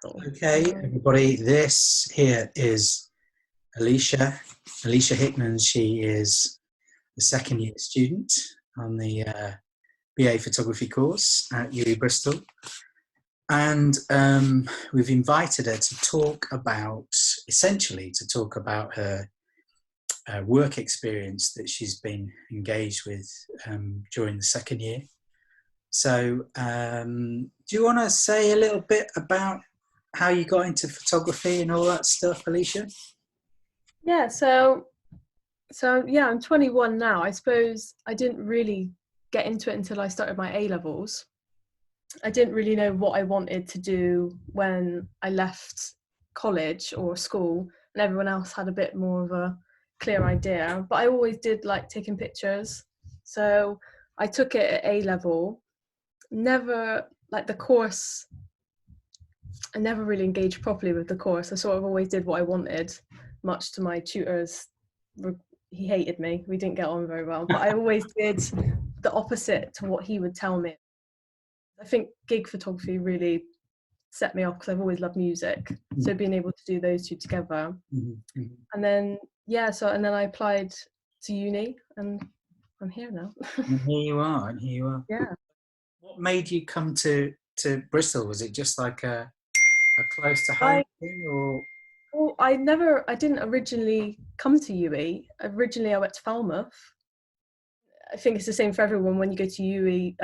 Cool. Okay, everybody, this here is Alesha Hickmans. She is a second year student on the BA photography course at UWE Bristol. And we've invited her to talk about, essentially, to talk about her work experience that she's been engaged with during the second year. So do you want to say a little bit about how you got into photography and all that stuff, Alesha? Yeah, so yeah, I'm 21 now. I suppose I didn't really get into it until I started my A-levels. I didn't really know what I wanted to do when I left college or school, and everyone else had a bit more of a clear idea. But I always did like taking pictures. So I took it at A-level. Never, like the course, I never really engaged properly with the course. I sort of always did what I wanted, much to my tutor's. He hated me. We didn't get on very well, but I always did the opposite to what he would tell me. I think gig photography really set me off because I've always loved music. So being able to do those two together. And then, and then I applied to uni and I'm here now. And here you are, Yeah. What made you come to Bristol? Was it just like a close to home thing, or? Well, I didn't originally come to UWE. Originally, I went to Falmouth. I think it's the same for everyone. When you go to uni,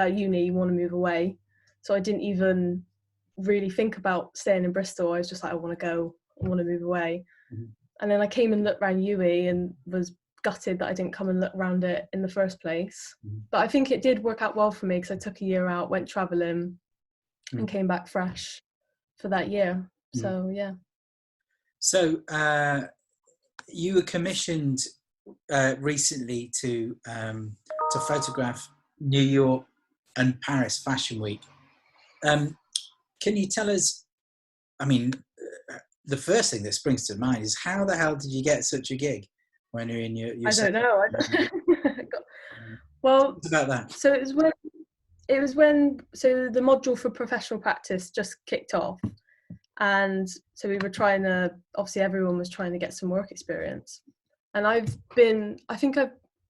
you want to move away. So I didn't even really think about staying in Bristol. I was just like, I want to move away. And then I came and looked around UWE and was gutted that I didn't come and look around it in the first place. But I think it did work out well for me because I took a year out, went traveling, and came back fresh for that year. So yeah. So you were commissioned recently to photograph New York and Paris Fashion Week. Can you tell us, I mean, the first thing that springs to mind is how the hell did you get such a gig when you're in your I don't know. Well, it's about that. So it was when the module for professional practice just kicked off. And so we were trying to, obviously everyone was trying to get some work experience. And I've been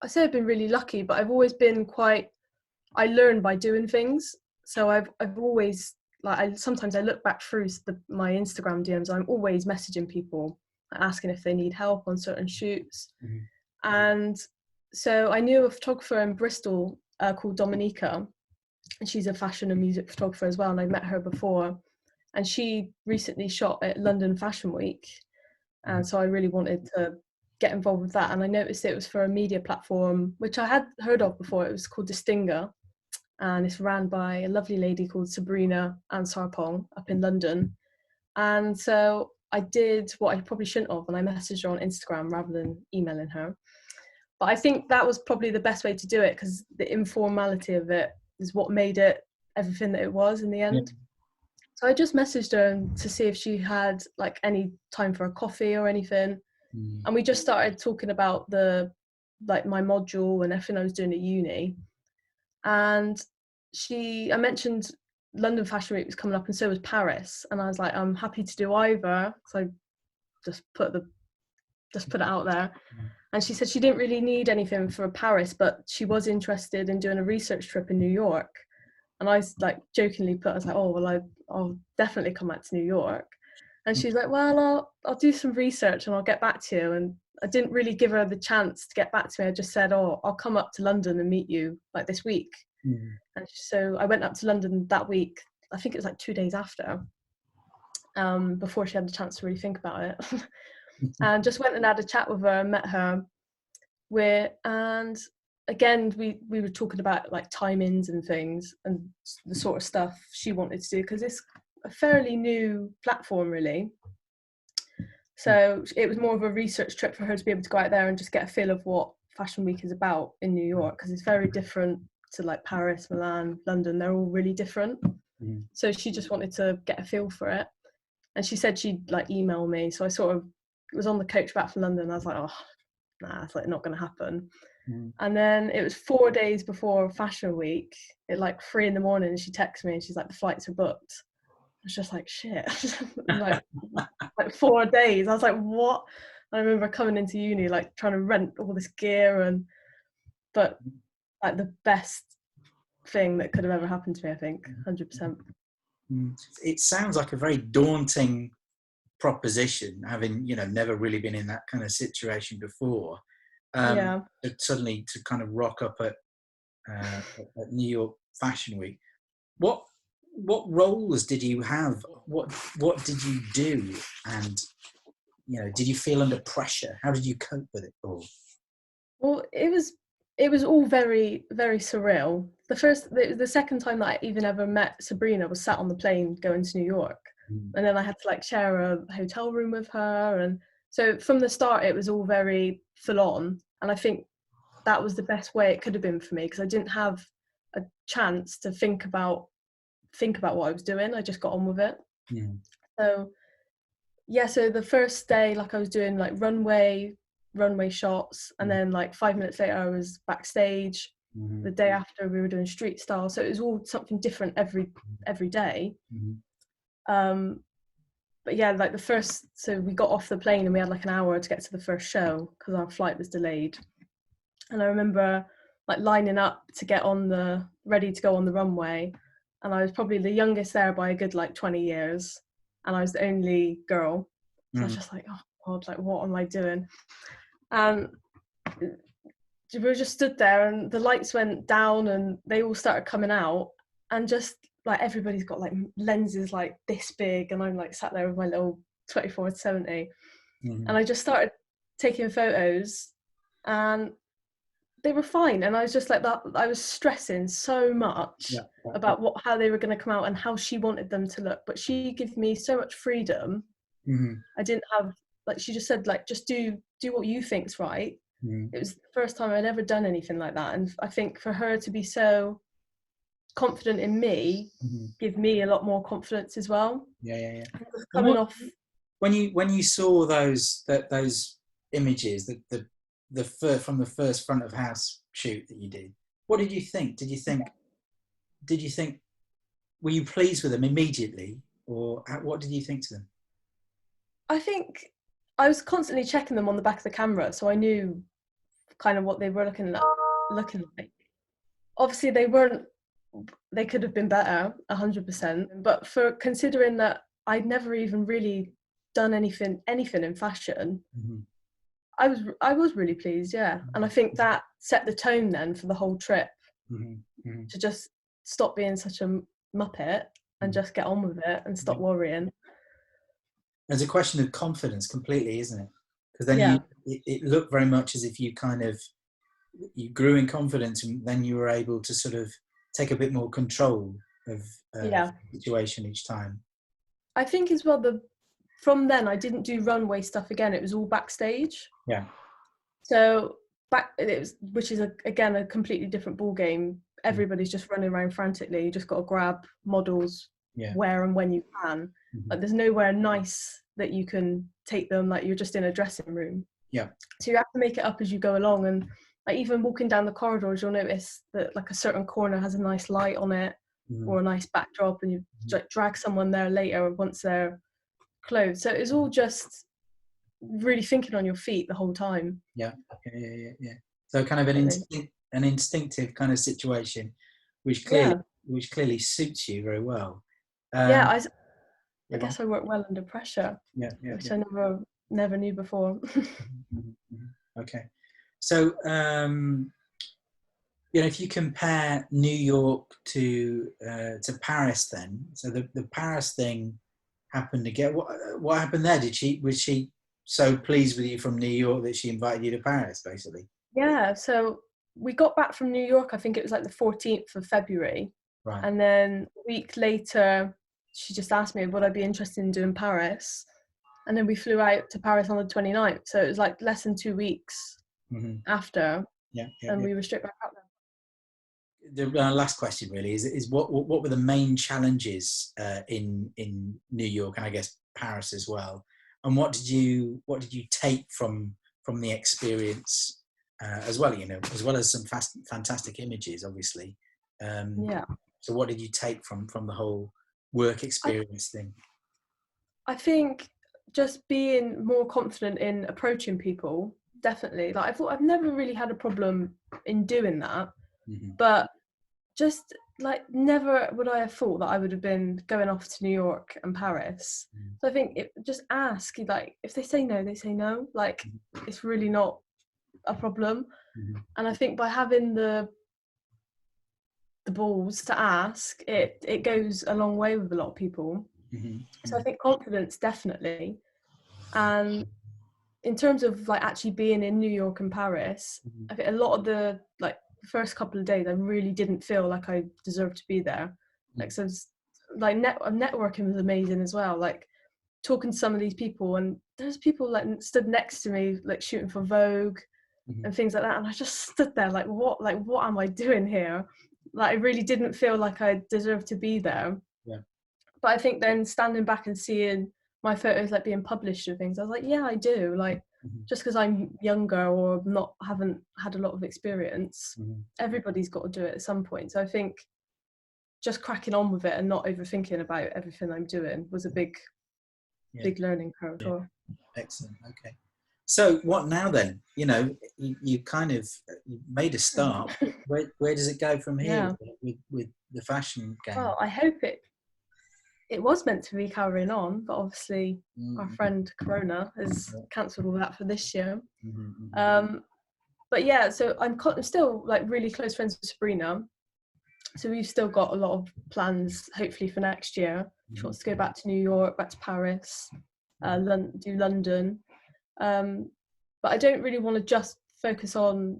really lucky, but I've always been I learn by doing things. So I've always, sometimes I look back through my Instagram DMs, I'm always messaging people, asking if they need help on certain shoots. And so I knew a photographer in Bristol called Dominica, and she's a fashion and music photographer as well. And I'd met her before. And she recently shot at London Fashion Week. And so I really wanted to get involved with that. And I noticed it was for a media platform, which I had heard of before. It was called Distinga. And it's ran by a lovely lady called Sabrina Ansarpong up in London. And so I did what I probably shouldn't have, and I messaged her on Instagram rather than emailing her. But I think that was probably the best way to do it because the informality of it is what made it everything that it was in the end. Yeah. So I just messaged her to see if she had like any time for a coffee or anything. And we just started talking about my module and everything I was doing at uni. And I mentioned London Fashion Week was coming up and so was Paris. And I was like, I'm happy to do either. So I just put it out there. And she said she didn't really need anything for Paris, but she was interested in doing a research trip in New York. And I jokingly I was like, oh, well, I'll definitely come back to New York. And she's like, well, I'll do some research and I'll get back to you. And I didn't really give her the chance to get back to me. I just said, oh, I'll come up to London and meet you this week. And so I went up to London that week. I think it was 2 days after, before she had the chance to really think about it. And just went and had a chat with her and met her. And again, we were talking about timings and things and the sort of stuff she wanted to do because it's a fairly new platform, really. So it was more of a research trip for her to be able to go out there and just get a feel of what Fashion Week is about in New York because it's very different to Paris, Milan, London. They're all really different. So she just wanted to get a feel for it. And she said she'd email me. So I sort of was on the coach back from London. I was like, oh, nah, it's not going to happen. And then it was 4 days before Fashion Week at 3 a.m. and she texted me and she's like, the flights are booked. was just like, shit. like 4 days. I was like, what? I remember coming into uni, like trying to rent all this gear, but like the best thing that could have ever happened to me, I think, 100%. It sounds like a very daunting proposition, having never really been in that kind of situation before. Yeah. Suddenly to kind of rock up at New York Fashion Week. What roles did you have? What did you do? And did you feel under pressure? How did you cope with it all? Well, it was all very, very surreal. The second time that I even ever met Sabrina was sat on the plane going to New York, and then I had to like share a hotel room with her, and so from the start it was all very full on, and I think that was the best way it could have been for me, because I didn't have a chance to think about what I was doing. I just got on with it. So yeah, so the first day, like I was doing like runway shots, and then like 5 minutes later I was backstage. The day after we were doing street style, so it was all something different every day. But yeah, like so we got off the plane and we had like an hour to get to the first show because our flight was delayed. And I remember like lining up to get ready to go on the runway, and I was probably the youngest there by a good like 20 years, and I was the only girl. So I was just like, oh God, like what am I doing? And we were just stood there, and the lights went down and they all started coming out, and just like everybody's got like lenses like this big, and I'm like sat there with my little 24-70, and I just started taking photos, and they were fine. And I was just like that. I was stressing so much about how they were going to come out and how she wanted them to look. But she gave me so much freedom. I didn't have, like, she just said, like, just do what you think's right. It was the first time I'd ever done anything like that. And I think for her to be so confident in me, give me a lot more confidence as well. Yeah. Coming off. When you saw those images, from the first front of house shoot that you did, what did you think? Did you think were you pleased with them immediately, or what did you think to them? I think I was constantly checking them on the back of the camera, so I knew kind of what they were looking like. Obviously they could have been better, 100%, but for considering that I'd never even really done anything in fashion, I was really pleased, yeah. And I think that set the tone then for the whole trip, to just stop being such a muppet and just get on with it and stop worrying. It's a question of confidence completely, isn't it? Because then it looked very much as if you grew in confidence, and then you were able to sort of take a bit more control of the situation each time. I think as well, from then I didn't do runway stuff again. It was all backstage. Yeah. So which is again a completely different ball game. Everybody's just running around frantically. You just got to grab models where and when you can. Like there's nowhere nice that you can take them. Like you're just in a dressing room. Yeah. So you have to make it up as you go along, and like even walking down the corridors, you'll notice that like a certain corner has a nice light on it or a nice backdrop, and you drag someone there later once they're clothed. So it's all just really thinking on your feet the whole time. Yeah. So kind of an instinctive kind of situation, which clearly suits you very well. I guess I work well under pressure. Which I never knew before. Okay, so if you compare New York to Paris, then so the Paris thing happened again. What happened there? Was she so pleased with you from New York that she invited you to Paris, basically? Yeah. So we got back from New York. I think it was like the 14th of February. Right. And then a week later, she just asked me, would I be interested in doing Paris? And then we flew out to Paris on the 29th. So it was like less than 2 weeks after. And we were straight back up there. The last question really is what were the main challenges in New York, and I guess Paris as well? And what did you take from the experience as well? As well as some fantastic images, obviously. So what did you take from the whole work I, experience thing? I think just being more confident in approaching people, definitely. Like I've never really had a problem in doing that, Mm-hmm. but just like never would I have thought that I would have been going off to New York and Paris. Mm-hmm. So I think just ask, like if they say no, they say no. Like it's really not a problem. Mm-hmm. And I think by having the balls to ask, it goes a long way with a lot of people. Mm-hmm. So I think confidence definitely. And in terms of like actually being in New York and Paris, Mm-hmm. I think a lot of the like first couple of days I really didn't feel like I deserved to be there. Like so like networking was amazing as well. Like talking to some of these people, and there's people like stood next to me like shooting for Vogue Mm-hmm. and things like that, and I just stood there like what am I doing here? Like I really didn't feel like I deserved to be there. Yeah. But I think then standing back and seeing my photos like being published and things, I was like, yeah, I do. Like Mm-hmm. just because I'm younger or haven't had a lot of experience, Mm-hmm. everybody's got to do it at some point. So I think just cracking on with it and not overthinking about everything I'm doing was a big learning curve. Yeah. Excellent. Okay. So what now then? You know, you kind of you made a start. Where does it go from here Yeah. with the fashion game? Well, I hope it was meant to be carrying on, but obviously our friend Corona has cancelled all that for this year. Mm-hmm. But yeah, so I'm still like really close friends with Sabrina. So we've still got a lot of plans, hopefully for next year. She wants to go back to New York, back to Paris, do London. But I don't really want to just focus on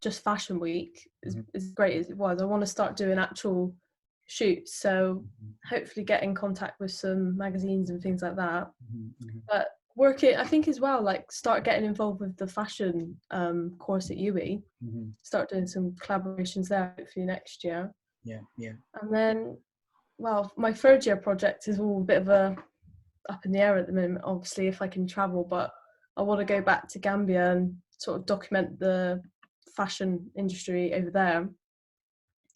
just Fashion Week, as great as it was. I want to start doing actual shoots. So hopefully get in contact with some magazines and things like that. But working, I think as well, like start getting involved with the fashion course at UE. Start doing some collaborations there hopefully next year. Yeah. And then, well, my third year project is all a bit of a up in the air at the moment, obviously, if I can travel, but I want to go back to Gambia and sort of document the fashion industry over there.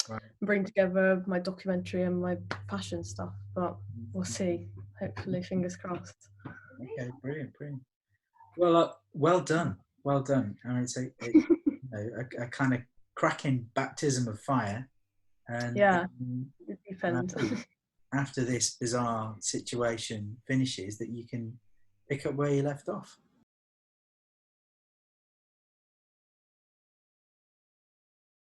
Right. And bring together my documentary and my fashion stuff, but we'll see. Hopefully, fingers crossed. Okay, brilliant. Well, well done. I mean, it's a kind of cracking baptism of fire. And, yeah, and I think after this bizarre situation finishes, that you can pick up where you left off.